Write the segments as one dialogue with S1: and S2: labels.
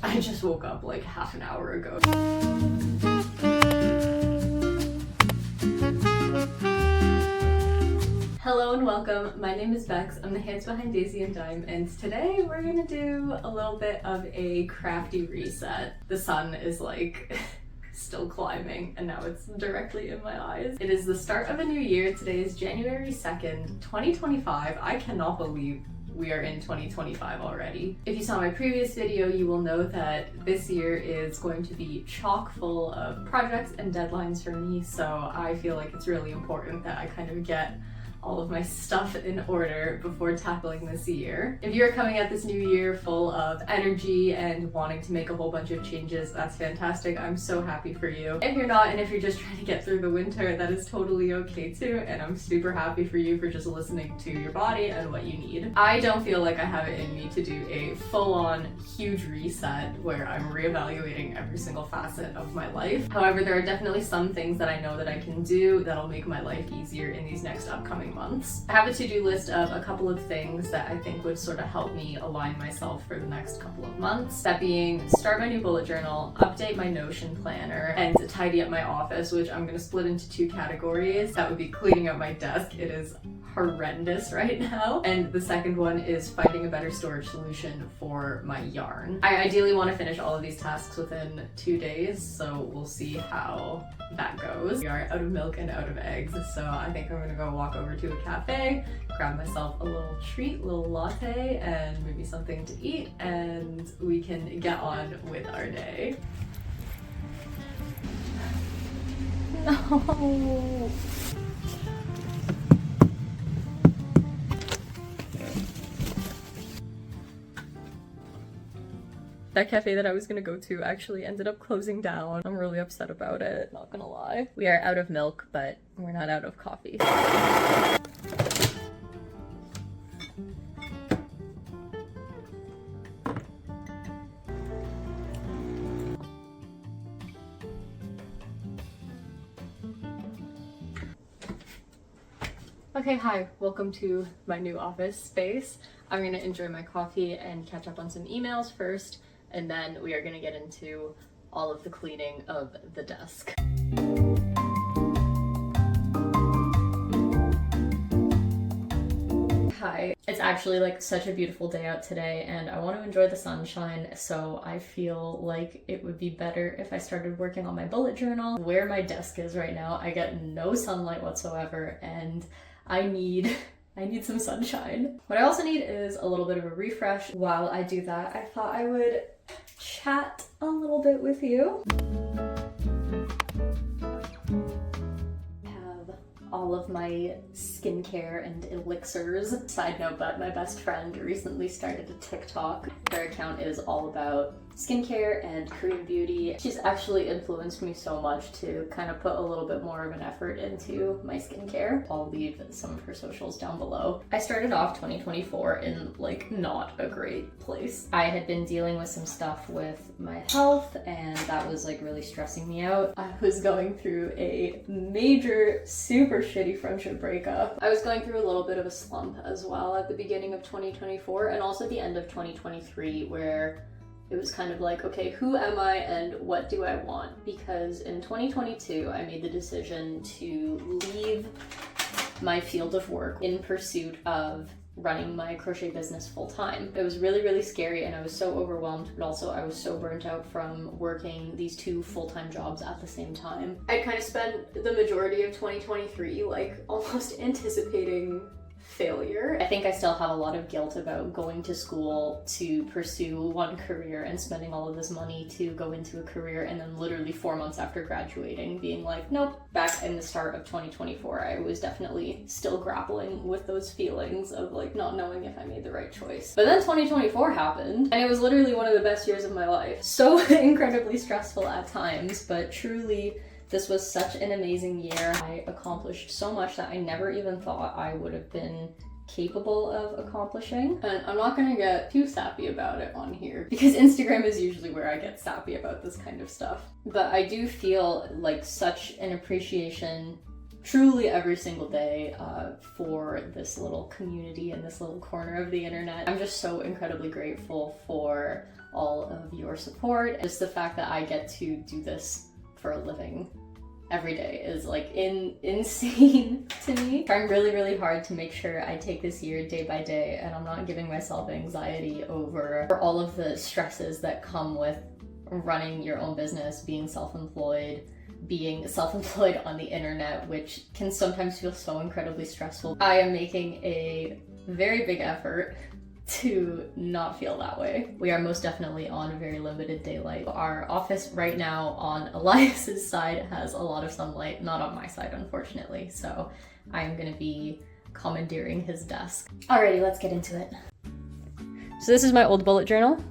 S1: I just woke up like half an hour ago. Hello and welcome. My name is Becks. I'm the hands behind Daisy and Dime, and today we're gonna do a little bit of a crafty reset. The sun is like still climbing and now it's directly in my eyes. It is the start of a new year. Today is January 2nd, 2025. I cannot believe we are in 2025 already. If you saw my previous video, you will know that this year is going to be chock full of projects and deadlines for me, so I feel like it's really important that I kind of get all of my stuff in order before tackling this year. If you're coming at this new year full of energy and wanting to make a whole bunch of changes, that's fantastic. I'm so happy for you. If you're not, and if you're just trying to get through the winter, that is totally okay too, and I'm super happy for you for just listening to your body and what you need. I don't feel like I have it in me to do a full-on huge reset where I'm reevaluating every single facet of my life. However, there are definitely some things that I know that I can do that'll make my life easier in these next upcoming months. I have a to-do list of a couple of things that I think would sort of help me align myself for the next couple of months. That being, start my new bullet journal, update my Notion planner, and tidy up my office, which I'm going to split into two categories. That would be cleaning up my desk. It is horrendous right now. And the second one is finding a better storage solution for my yarn. I ideally want to finish all of these tasks within 2 days, so we'll see how that goes. We are out of milk and out of eggs, so I think I'm gonna go walk over to a cafe, grab myself a little treat, a little latte, and maybe something to eat, and we can get on with our day. No! That cafe that I was gonna go to actually ended up closing down. I'm really upset about it, not gonna lie. We are out of milk, but we're not out of coffee. Okay, hi, welcome to my new office space. I'm gonna enjoy my coffee and catch up on some emails first, and then we are gonna get into all of the cleaning of the desk. Hi. It's actually like such a beautiful day out today and I want to enjoy the sunshine, so I feel like it would be better if I started working on my bullet journal. Where my desk is right now, I get no sunlight whatsoever and I need some sunshine. What I also need is a little bit of a refresh. While I do that, I thought I would chat a little bit with you. All of my skincare and elixirs. Side note, but my best friend recently started a TikTok. Her account is all about skincare and Korean beauty. She's actually influenced me so much to kind of put a little bit more of an effort into my skincare. I'll leave some of her socials down below. I started off 2024 in like not a great place. I had been dealing with some stuff with my health and that was like really stressing me out. I was going through a major, super shitty friendship breakup. I was going through a little bit of a slump as well at the beginning of 2024 and also the end of 2023 where it was kind of like, okay, who am I and what do I want? Because in 2022, I made the decision to leave my field of work in pursuit of running my crochet business full time. It was really, really scary and I was so overwhelmed, but also I was so burnt out from working these two full-time jobs at the same time. I kind of spent the majority of 2023 like almost anticipating failure. I think I still have a lot of guilt about going to school to pursue one career and spending all of this money to go into a career and then literally 4 months after graduating being like, nope. Back in the start of 2024, I was definitely still grappling with those feelings of like not knowing if I made the right choice. But then 2024 happened and it was literally one of the best years of my life. So incredibly stressful at times, but truly this was such an amazing year. I accomplished so much that I never even thought I would have been capable of accomplishing. And I'm not gonna get too sappy about it on here because Instagram is usually where I get sappy about this kind of stuff. But I do feel like such an appreciation truly every single day for this little community and this little corner of the internet. I'm just so incredibly grateful for all of your your support. Just the fact that I get to do this for a living every day is like insane to me. Trying really, really hard to make sure I take this year day by day and I'm not giving myself anxiety over all of the stresses that come with running your own business, being self-employed on the internet, which can sometimes feel so incredibly stressful. I am making a very big effort to not feel that way. We are most definitely on very limited daylight. Our office right now on Elias's side has a lot of sunlight, not on my side unfortunately, so I'm gonna be commandeering his desk. Alrighty, let's get into it. So this is my old bullet journal.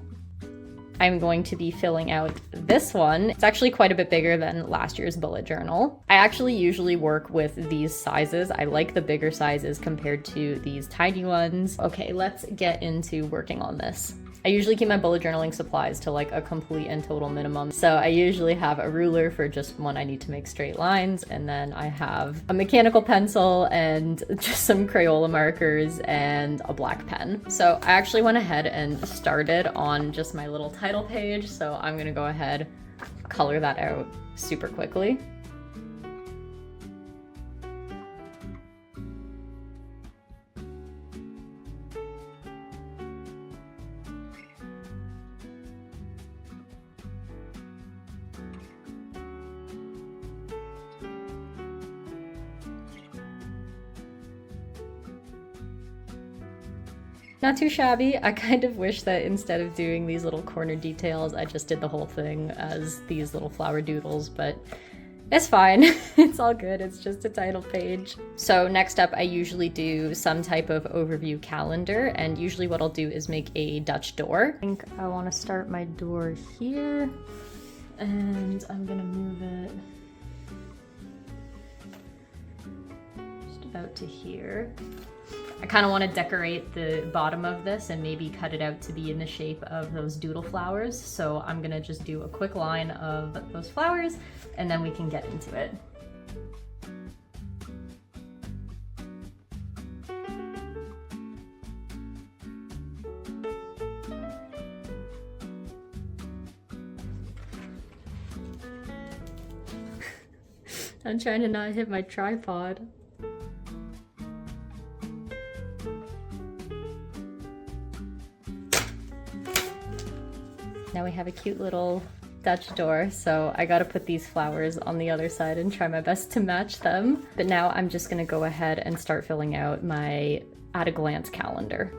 S1: I'm going to be filling out this one. It's actually quite a bit bigger than last year's bullet journal. I actually usually work with these sizes. I like the bigger sizes compared to these tiny ones. Okay, let's get into working on this. I usually keep my bullet journaling supplies to like a complete and total minimum. So I usually have a ruler for just when I need to make straight lines, and then I have a mechanical pencil and just some Crayola markers and a black pen. So I actually went ahead and started on just my little title page. So I'm gonna go ahead, color that out super quickly. Not too shabby. I kind of wish that instead of doing these little corner details, I just did the whole thing as these little flower doodles, but it's fine. It's all good. It's just a title page. So next up, I usually do some type of overview calendar, and usually what I'll do is make a Dutch door. I think I want to start my door here, and I'm gonna move it just about to here. I kind of want to decorate the bottom of this and maybe cut it out to be in the shape of those doodle flowers. So I'm gonna just do a quick line of those flowers and then we can get into it. I'm trying to not hit my tripod. Now we have a cute little Dutch door, so I gotta put these flowers on the other side and try my best to match them. But now I'm just gonna go ahead and start filling out my at-a-glance calendar.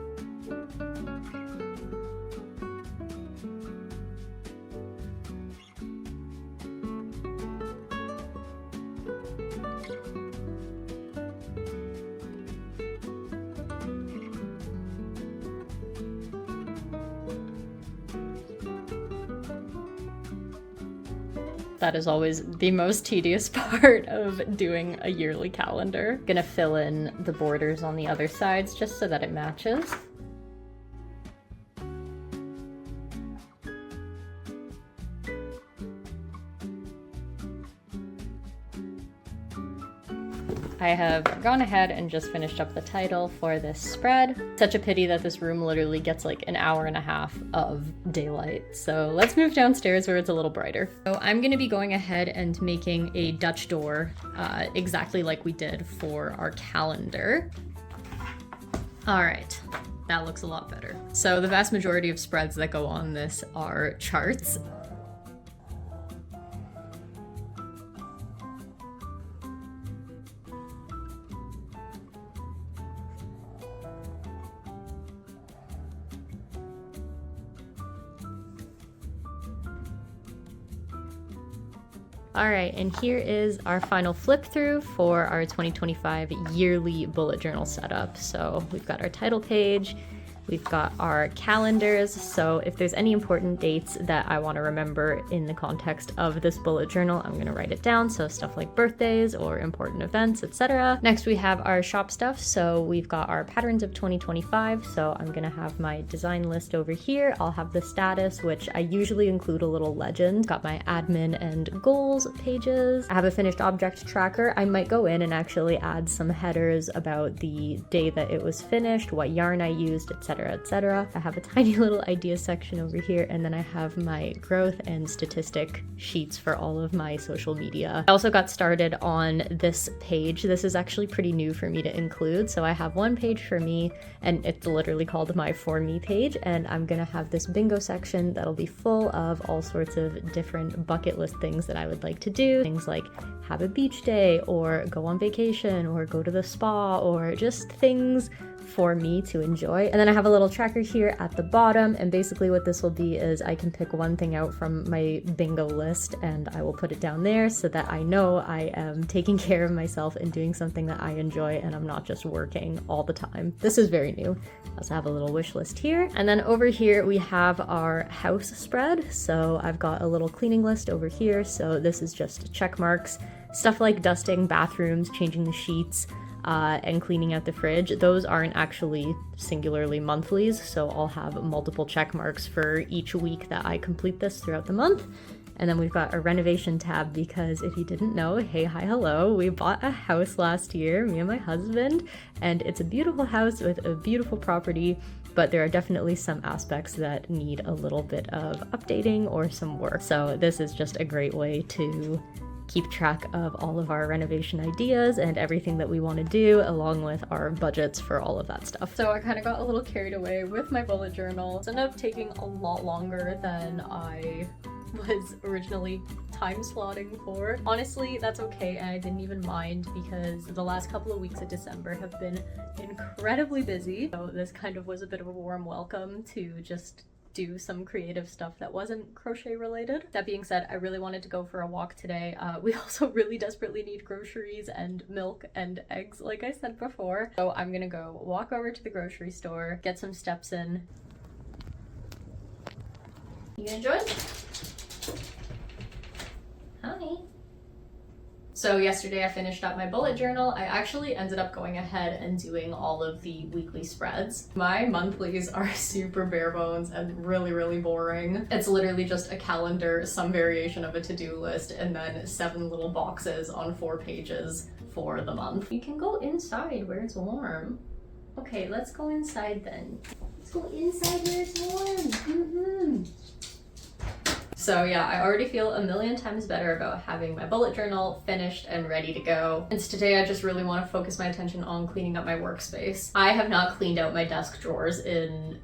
S1: That is always the most tedious part of doing a yearly calendar. Gonna fill in the borders on the other sides just so that it matches. I have gone ahead and just finished up the title for this spread. Such a pity that this room literally gets like an hour and a half of daylight. So let's move downstairs where it's a little brighter. So I'm gonna be going ahead and making a Dutch door exactly like we did for our calendar. All right, that looks a lot better. So the vast majority of spreads that go on this are charts. All right, and here is our final flip through for our 2025 yearly bullet journal setup. So we've got our title page, we've got our calendars. So if there's any important dates that I want to remember in the context of this bullet journal, I'm going to write it down. So stuff like birthdays or important events, etc. Next, we have our shop stuff. So we've got our patterns of 2025. So I'm going to have my design list over here. I'll have the status, which I usually include a little legend. Got my admin and goals pages. I have a finished object tracker. I might go in and actually add some headers about the day that it was finished, what yarn I used, etc.
S2: etc, etc. I have a tiny little idea section over here, and then I have my growth and statistic sheets for all of my social media. I also got started on this page. This is actually pretty new for me to include. So I have one page for me, and it's literally called my For Me page, and I'm gonna have this bingo section that'll be full of all sorts of different bucket list things that I would like to do. Things like have a beach day, or go on vacation, or go to the spa, or just things for me to enjoy. And then I have a little tracker here at the bottom, and basically what this will be is I can pick one thing out from my bingo list and I will put it down there so that I know I am taking care of myself and doing something that I enjoy, and I'm not just working all the time. This is very new. I also have a little wish list here. And then over here we have our house spread. So I've got a little cleaning list over here. So this is just check marks, stuff like dusting bathrooms, changing the sheets, and cleaning out the fridge. Those aren't actually singularly monthlies, so I'll have multiple check marks for each week that I complete this throughout the month. And then we've got a renovation tab, because if you didn't know, hey, hi, hello, we bought a house last year, me and my husband, and it's a beautiful house with a beautiful property, but there are definitely some aspects that need a little bit of updating or some work. So this is just a great way to keep track of all of our renovation ideas and everything that we want to do, along with our budgets for all of that stuff. So I kind of got a little carried away with my bullet journal. It ended up taking a lot longer than I was originally time slotting for. Honestly, that's okay, and I didn't even mind, because the last couple of weeks of December have been incredibly busy. So this kind of was a bit of a warm welcome to just do some creative stuff that wasn't crochet related. That being said, I really wanted to go for a walk today. We also really desperately need groceries and milk and eggs, like I said before. So I'm gonna go walk over to the grocery store, get some steps in. You gonna join? Hi. So yesterday I finished up my bullet journal. I actually ended up going ahead and doing all of the weekly spreads. My monthlies are super bare bones and really boring. It's literally just a calendar, some variation of a to-do list, and then 7 little boxes on 4 pages for the month. You can go inside where it's warm. Okay, let's go inside then. Let's go inside where it's warm. So yeah, I already feel a million times better about having my bullet journal finished and ready to go. And today I just really want to focus my attention on cleaning up my workspace. I have not cleaned out my desk drawers in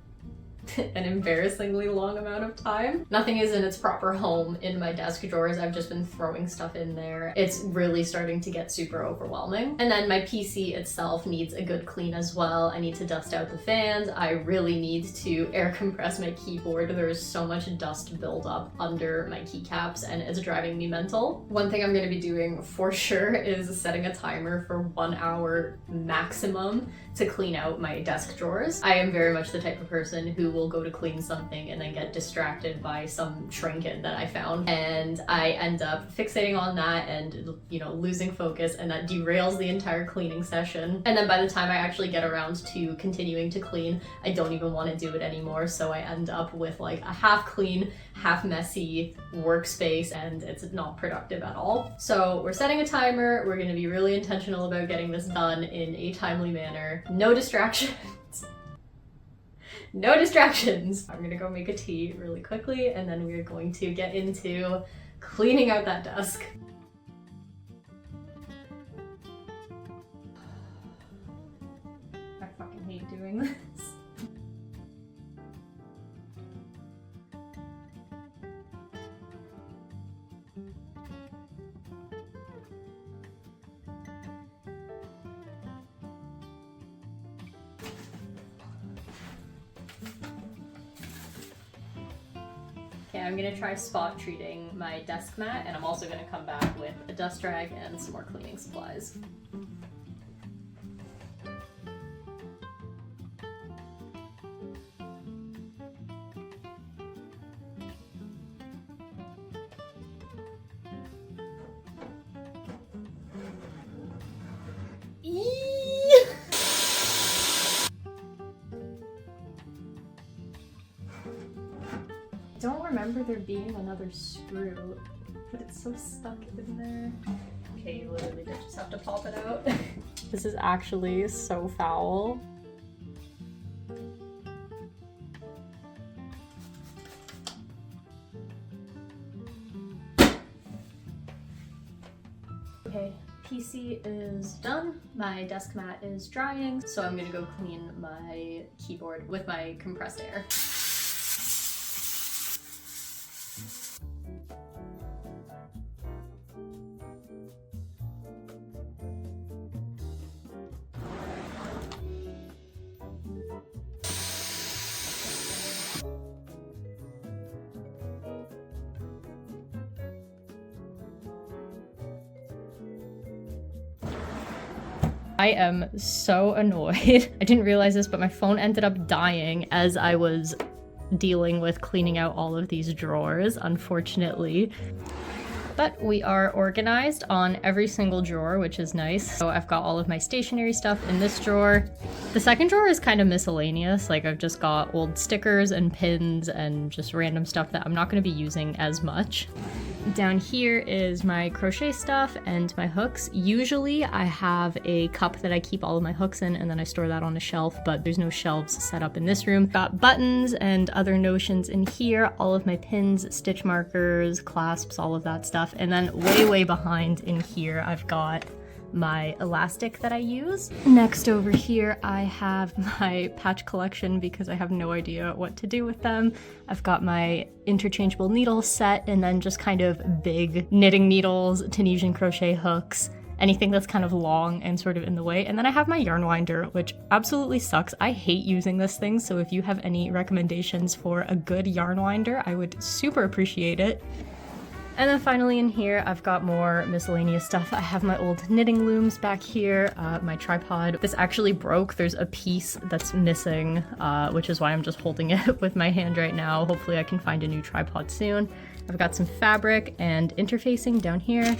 S2: an embarrassingly long amount of time. Nothing is in its proper home in my desk drawers. I've just been throwing stuff in there. It's really starting to get super overwhelming. And then my PC itself needs a good clean as well. I need to dust out the fans. I really need to air compress my keyboard. There's so much dust buildup under my keycaps and it's driving me mental. One thing I'm going to be doing for sure is setting a timer for 1 hour maximum to clean out my desk drawers. I am very much the type of person who will go to clean something and then get distracted by some trinket that I found, and I end up fixating on that and, you know, losing focus, and that derails the entire cleaning session. And then by the time I actually get around to continuing to clean, I don't even want to do it anymore, so I end up with like a half clean, half messy workspace, and it's not productive at all. So we're setting a timer. We're going to be really intentional about getting this done in a timely manner. No distractions. No distractions. I'm gonna go make a tea really quickly, and then we're going to get into cleaning out that desk. I fucking hate doing this. Okay, I'm gonna try spot treating my desk mat, and I'm also gonna come back with a dust rag and some more cleaning supplies. I don't remember there being another screw, but it's so stuck in there. Okay, you literally just have to pop it out. This is actually so foul.
S1: Okay, PC is done. My desk mat is drying, so I'm gonna go clean my keyboard with my compressed air.
S2: I am so annoyed. I didn't realize this, but my phone ended up dying as I was dealing with cleaning out all of these drawers, unfortunately. But we are organized on every single drawer, which is nice. So I've got all of my stationery stuff in this drawer. The second drawer is kind of miscellaneous. Like, I've just got old stickers and pins and just random stuff that I'm not going to be using as much. Down here is my crochet stuff and my hooks. Usually I have a cup that I keep all of my hooks in and then I store that on a shelf, but there's no shelves set up in this room. Got buttons and other notions in here, all of my pins, stitch markers, clasps, all of that stuff. And then way behind in here, I've got my elastic that I use. Next over here, I have my patch collection because I have no idea what to do with them. I've got my interchangeable needle set and then just kind of big knitting needles, Tunisian crochet hooks, anything that's kind of long and sort of in the way. And then I have my yarn winder, which absolutely sucks. I hate using this thing, so if you have any recommendations for a good yarn winder, I would super appreciate it. And then finally in here, I've got more miscellaneous stuff. I have my old knitting looms back here, my tripod. This actually broke. There's a piece that's missing, which is why I'm just holding it with my hand right now. Hopefully I can find a new tripod soon. I've got some fabric and interfacing down here,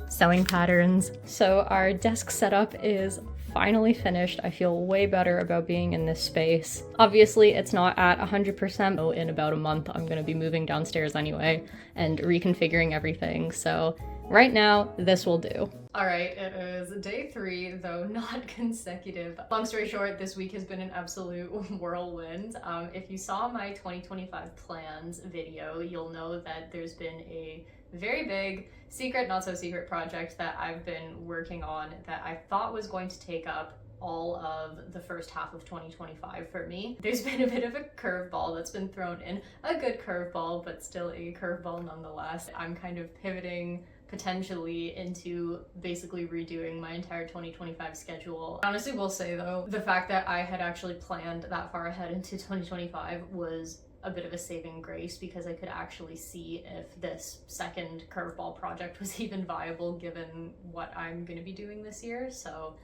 S2: sewing patterns. So our desk setup is finally finished. I feel way better about being in this space. Obviously, it's not at 100%, but in about a month, I'm gonna be moving downstairs anyway and reconfiguring everything. So right now, this will do. All right, it is day 3, though not consecutive. Long story short, this week has been an absolute whirlwind. If you saw my 2025 plans video, you'll know that there's been a very big secret, not so secret project that I've been working on that I thought was going to take up all of the first half of 2025 for me. There's been a bit of a curveball that's been thrown in, a good curveball, but still a curveball nonetheless. I'm kind of pivoting potentially into basically redoing my entire 2025 schedule. I honestly will say though, the fact that I had actually planned that far ahead into 2025 was a bit of a saving grace because I could actually see if this second curveball project was even viable given what I'm going to be doing this year. So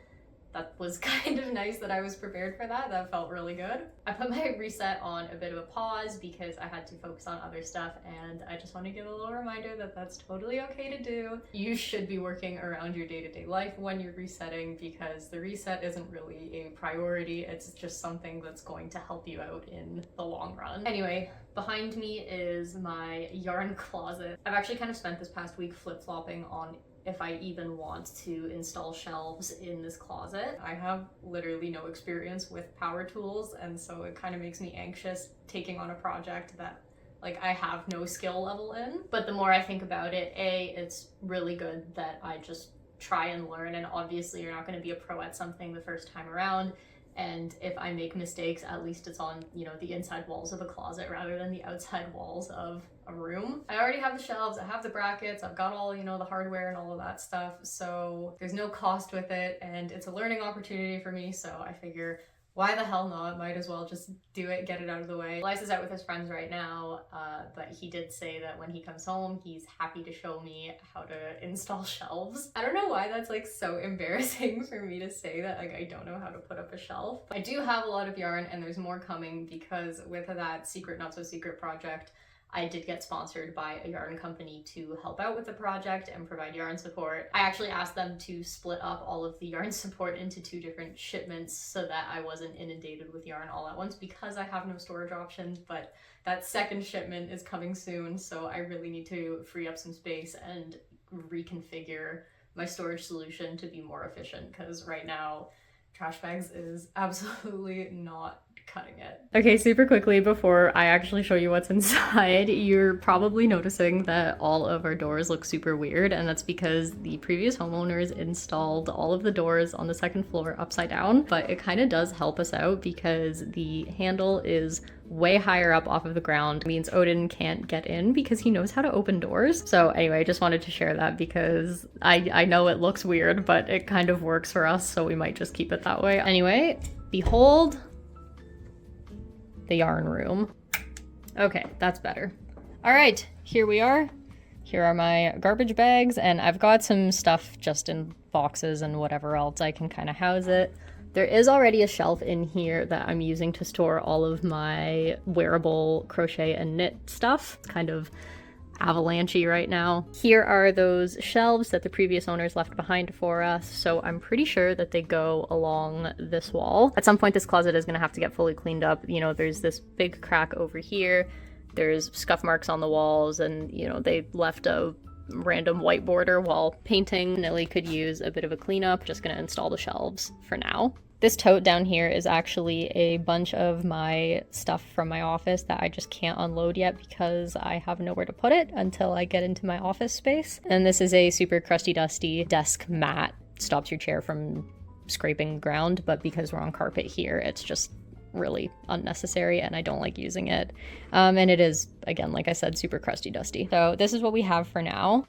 S2: that was kind of nice that I was prepared for that. That felt really good. I put my reset on a bit of a pause because I had to focus on other stuff, and I just want to give a little reminder that that's totally okay to do. You should be working around your day-to-day life when you're resetting because the reset isn't really a priority. It's just something that's going to help you out in the long run. Anyway, behind me is my yarn closet. I've actually kind of spent this past week flip-flopping on if I even want to install shelves in this closet. I have literally no experience with power tools, and so it kind of makes me anxious taking on a project that like I have no skill level in. But the more I think about it, it's really good that I just try and learn, and obviously you're not going to be a pro at something the first time around. And if I make mistakes, at least it's on, you know, the inside walls of a closet rather than the outside walls of a room. I already have the shelves, I have the brackets, I've got all, you know, the hardware and all of that stuff. So there's no cost with it and it's a learning opportunity for me. So I figure, why the hell not? Might as well just do it, get it out of the way. Elias is out with his friends right now, but he did say that when he comes home, he's happy to show me how to install shelves. I don't know why that's like so embarrassing for me to say that, like I don't know how to put up a shelf. But I do have a lot of yarn and there's more coming because with that secret, not so secret project, I did get sponsored by a yarn company to help out with the project and provide yarn support. I actually asked them to split up all of the yarn support into 2 different shipments so that I wasn't inundated with yarn all at once because I have no storage options, but that second shipment is coming soon, so I really need to free up some space and reconfigure my storage solution to be more efficient because right now trash bags is absolutely not
S1: cutting it.
S2: Okay, super quickly before I actually show you what's inside, you're probably noticing that all of our doors look super weird, and that's because the previous homeowners installed all of the doors on the second floor upside down, but it kind of does help us out because the handle is way higher up off of the ground. It means Odin can't get in because he knows how to open doors. So anyway, I just wanted to share that because I know it looks weird, but it kind of works for us, so we might just keep it that way. Anyway, behold the yarn room. Okay, that's better. All right, here we are. Here are my garbage bags, and I've got some stuff just in boxes and whatever else I can kind of house it. There is already a shelf in here that I'm using to store all of my wearable crochet and knit stuff. It's kind of avalanche-y right now. Here are those shelves that the previous owners left behind for us, so I'm pretty sure that they go along this wall. At some point this closet is going to have to get fully cleaned up. You know, there's this big crack over here, there's scuff marks on the walls, and you know, they left a random white border while painting. Nilly could use a bit of a cleanup. Just going to install the shelves for now. This tote down here is actually a bunch of my stuff from my office that I just can't unload yet because I have nowhere to put it until I get into my office space. And this is a super crusty dusty desk mat. Stops your chair from scraping ground, but because we're on carpet here, it's just really unnecessary and I don't like using it. And it is, again, like I said, super crusty dusty. So this is what we have for now.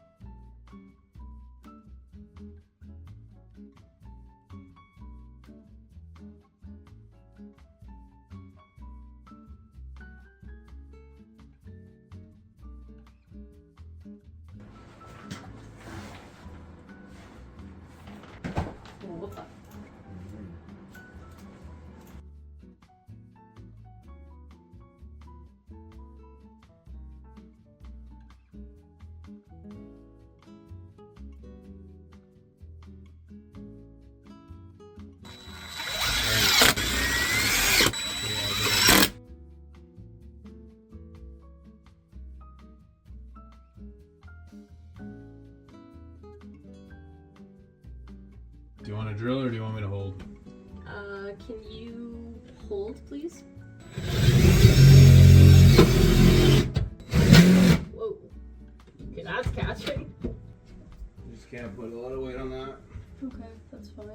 S3: Do you want to drill or do you want me to hold?
S1: Can you hold, please? Whoa. Okay, that's catching.
S3: You just can't put a lot of weight on that.
S1: Okay, that's fine.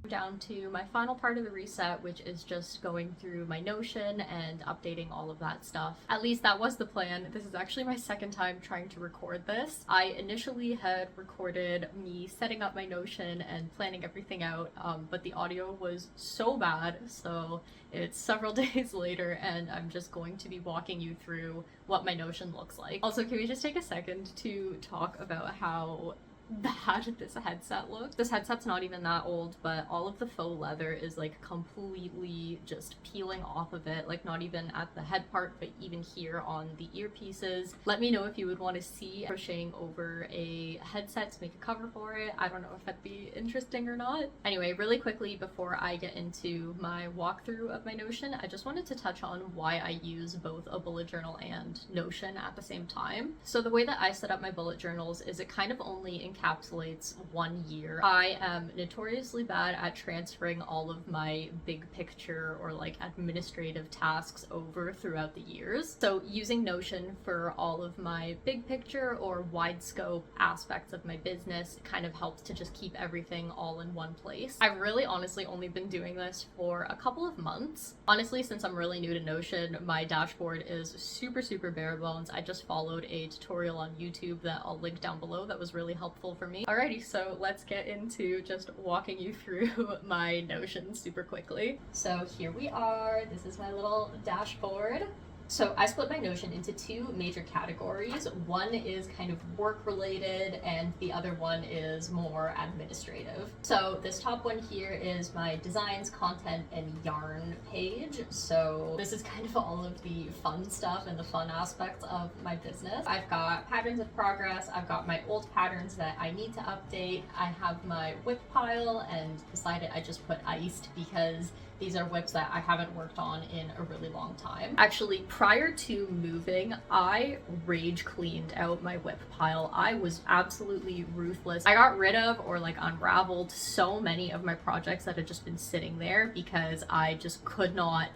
S1: Down to my final part of the reset, which is just going through my Notion and updating all of that stuff. At least that was the plan. This is actually my second time trying to record this. I initially had recorded me setting up my Notion and planning everything out, but the audio was so bad, so it's several days later and I'm just going to be walking you through what my Notion looks like. Also, can we just take a second to talk about how bad this headset looks? This headset's not even that old, but all of the faux leather is like completely just peeling off of it, like not even at the head part, but even here on the earpieces. Let me know if you would want to see crocheting over a headset to make a cover for it. I don't know if that'd be interesting or not. Anyway, really quickly before I get into my walkthrough of my Notion, I just wanted to touch on why I use both a bullet journal and Notion at the same time. So the way that I set up my bullet journals is it kind of only encapsulates 1 year. I am notoriously bad at transferring all of my big picture or like administrative tasks over throughout the years. So using Notion for all of my big picture or wide scope aspects of my business kind of helps to just keep everything all in one place. I've really honestly only been doing this for a couple of months. Honestly, since I'm really new to Notion, my dashboard is super bare bones. I just followed a tutorial on YouTube that I'll link down below that was really helpful for me. Alrighty, so let's get into just walking you through my Notion super quickly. So here we are. This is my little dashboard. So I split my Notion into two major categories. One is kind of work related and the other one is more administrative. So this top one here is my designs, content, and yarn page. So this is kind of all of the fun stuff and the fun aspects of my business. I've got patterns of progress, I've got my old patterns that I need to update, I have my whip pile, and decided I just put iced because these are whips that I haven't worked on in a really long time. Actually, prior to moving, I rage cleaned out my whip pile. I was absolutely ruthless. I got rid of or like unraveled so many of my projects that had just been sitting there because I just could not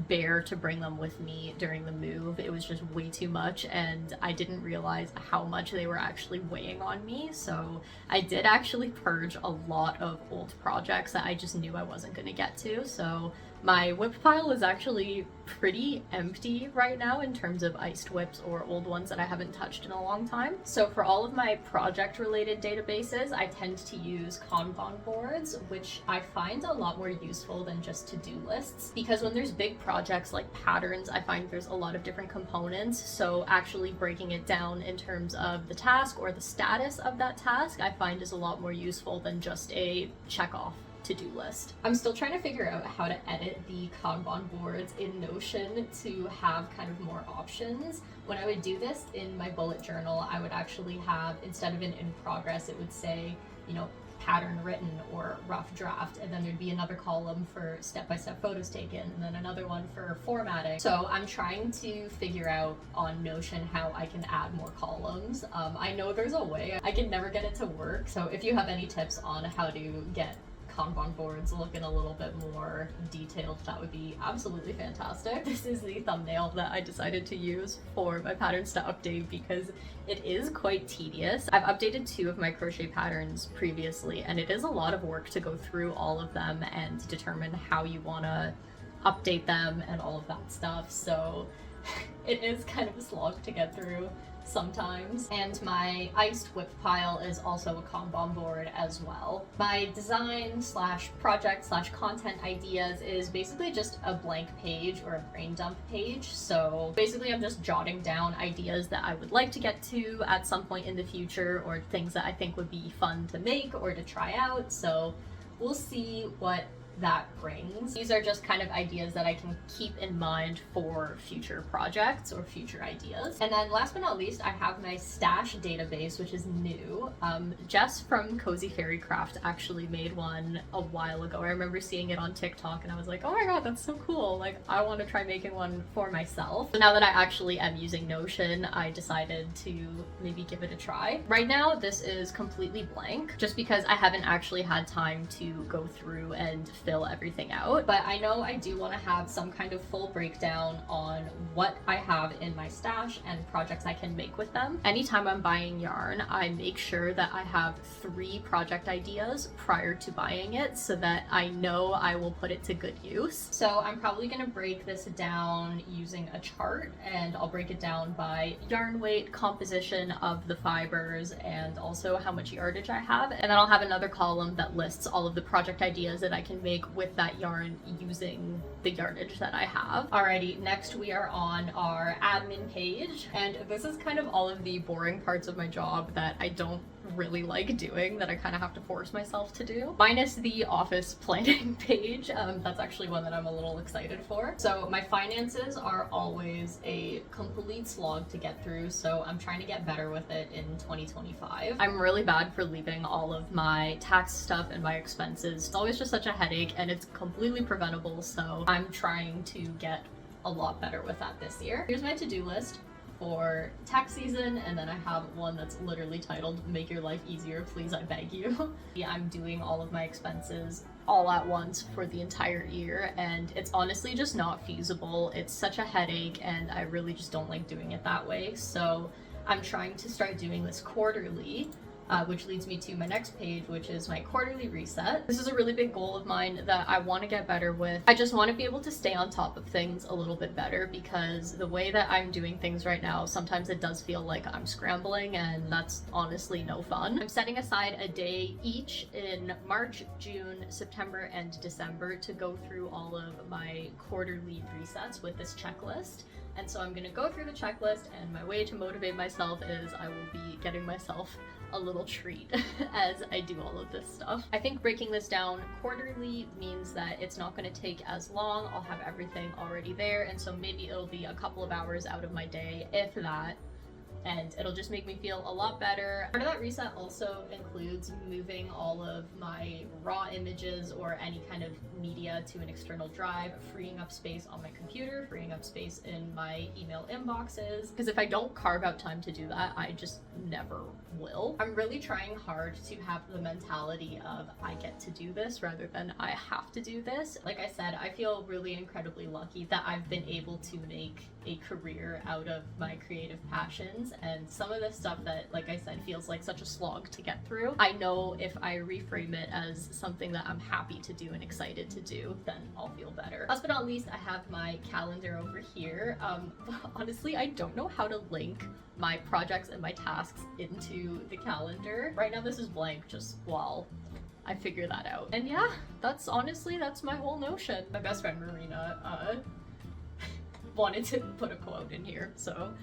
S1: bear to bring them with me during the move. It was just way too much and I didn't realize how much they were actually weighing on me. So I did actually purge a lot of old projects that I just knew I wasn't going to get to. So my whip pile is actually pretty empty right now in terms of iced whips or old ones that I haven't touched in a long time. So for all of my project related databases, I tend to use Kanban boards, which I find a lot more useful than just to-do lists, because when there's big projects like patterns, I find there's a lot of different components. So actually breaking it down in terms of the task or the status of that task, I find is a lot more useful than just a check off to-do list. I'm still trying to figure out how to edit the Kanban boards in Notion to have kind of more options. When I would do this in my bullet journal, I would actually have, instead of an in progress, it would say, you know, pattern written or rough draft, and then there'd be another column for step-by-step photos taken, and then another one for formatting. So I'm trying to figure out on Notion how I can add more columns. I know there's a way, I can never get it to work, so if you have any tips on how to get Kanban boards looking a little bit more detailed, that would be absolutely fantastic. This is the thumbnail that I decided to use for my patterns to update because it is quite tedious. I've updated 2 of my crochet patterns previously and it is a lot of work to go through all of them and determine how you want to update them and all of that stuff. So it is kind of a slog to get through sometimes. And my iced whip pile is also a Kanban board as well. My design slash project slash content ideas is basically just a blank page or a brain dump page. So basically I'm just jotting down ideas that I would like to get to at some point in the future, or things that I think would be fun to make or to try out. So we'll see what that brings. These are just kind of ideas that I can keep in mind for future projects or future ideas. And then last but not least, I have my stash database, which is new. Jess from Cozy Fairy Craft actually made one a while ago. I remember seeing it on TikTok and I was like, oh my god, that's so cool. Like, I want to try making one for myself. So now that I actually am using Notion, I decided to maybe give it a try. Right now, this is completely blank, just because I haven't actually had time to go through and fill everything out, but I know I do want to have some kind of full breakdown on what I have in my stash and projects I can make with them. Anytime I'm buying yarn, I make sure that I have 3 project ideas prior to buying it so that I know I will put it to good use. So I'm probably going to break this down using a chart, and I'll break it down by yarn weight, composition of the fibers, and also how much yardage I have. And then I'll have another column that lists all of the project ideas that I can make with that yarn using the yardage that I have. Alrighty, next we are on our admin page, and this is kind of all of the boring parts of my job that I don't really like doing, that I kind of have to force myself to do, minus the office planning page. That's actually one that I'm a little excited for. So my finances are always a complete slog to get through, so I'm trying to get better with it in 2025. I'm really bad for leaving all of my tax stuff and my expenses. It's always just such a headache, and it's completely preventable, so I'm trying to get a lot better with that this year. Here's my to-do list for tax season, and then I have one that's literally titled "Make Your Life Easier, Please, I Beg You." Yeah, I'm doing all of my expenses all at once for the entire year, and it's honestly just not feasible. It's such a headache, and I really just don't like doing it that way. So I'm trying to start doing this quarterly,
S2: which leads me to my next page, which is my quarterly reset. This is a really big goal of mine that I want to get better with. I just want to be able to stay on top of things a little bit better, because the way that I'm doing things right now, sometimes it does feel like I'm scrambling, and that's honestly no fun. I'm setting aside a day each in March, June, September, and December to go through all of my quarterly resets with this checklist. And so I'm gonna go through the checklist, and my way to motivate myself is I will be getting myself a little treat as I do all of this stuff. I think breaking this down quarterly means that it's not going to take as long. I'll have everything already there, and so maybe it'll be a couple of hours out of my day, if that, and it'll just make me feel a lot better. Part of that reset also includes moving all of my raw images or any kind of media to an external drive, freeing up space on my computer, freeing up space in my email inboxes, because if I don't carve out time to do that, I just never will. I'm really trying hard to have the mentality of I get to do this rather than I have to do this. Like I said, I feel really incredibly lucky that I've been able to make a career out of my creative passions, and some of this stuff that, like I said, feels like such a slog to get through, I know if I reframe it as something that I'm happy to do and excited to do, then I'll feel better. Last but not least, I have my calendar over here. Honestly, I don't know how to link my projects and my tasks into the calendar. Right now this is blank, just while I figure that out. And yeah, that's my whole notion. My best friend Marina wanted to put a quote in here, so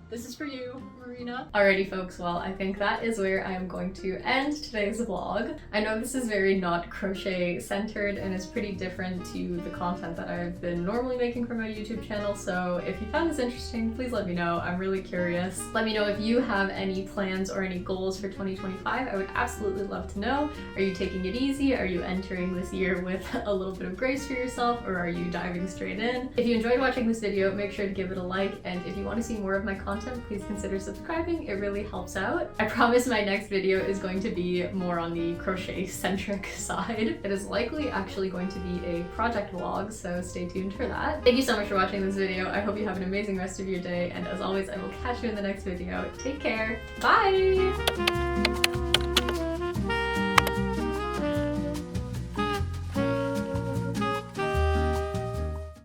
S2: this is for you, Marina. Alrighty folks, well, I think that is where I am going to end today's vlog. I know this is very not crochet centered and is pretty different to the content that I've been normally making for my YouTube channel, so if you found this interesting, please let me know. I'm really curious. Let me know if you have any plans or any goals for 2025. I would absolutely love to know. Are you taking it easy? Are you entering this year with a little bit of grace for yourself, or are you diving straight in? If you enjoyed watching this video, make sure to give it a like, and if you want to see more of my content, please consider subscribing. It really helps out. I promise my next video is going to be more on the crochet centric side. It is likely actually going to be a project vlog, so stay tuned for that. Thank you so much for watching this video. I hope you have an amazing rest of your day, and as always, I will catch you in the next video. Take care. Bye!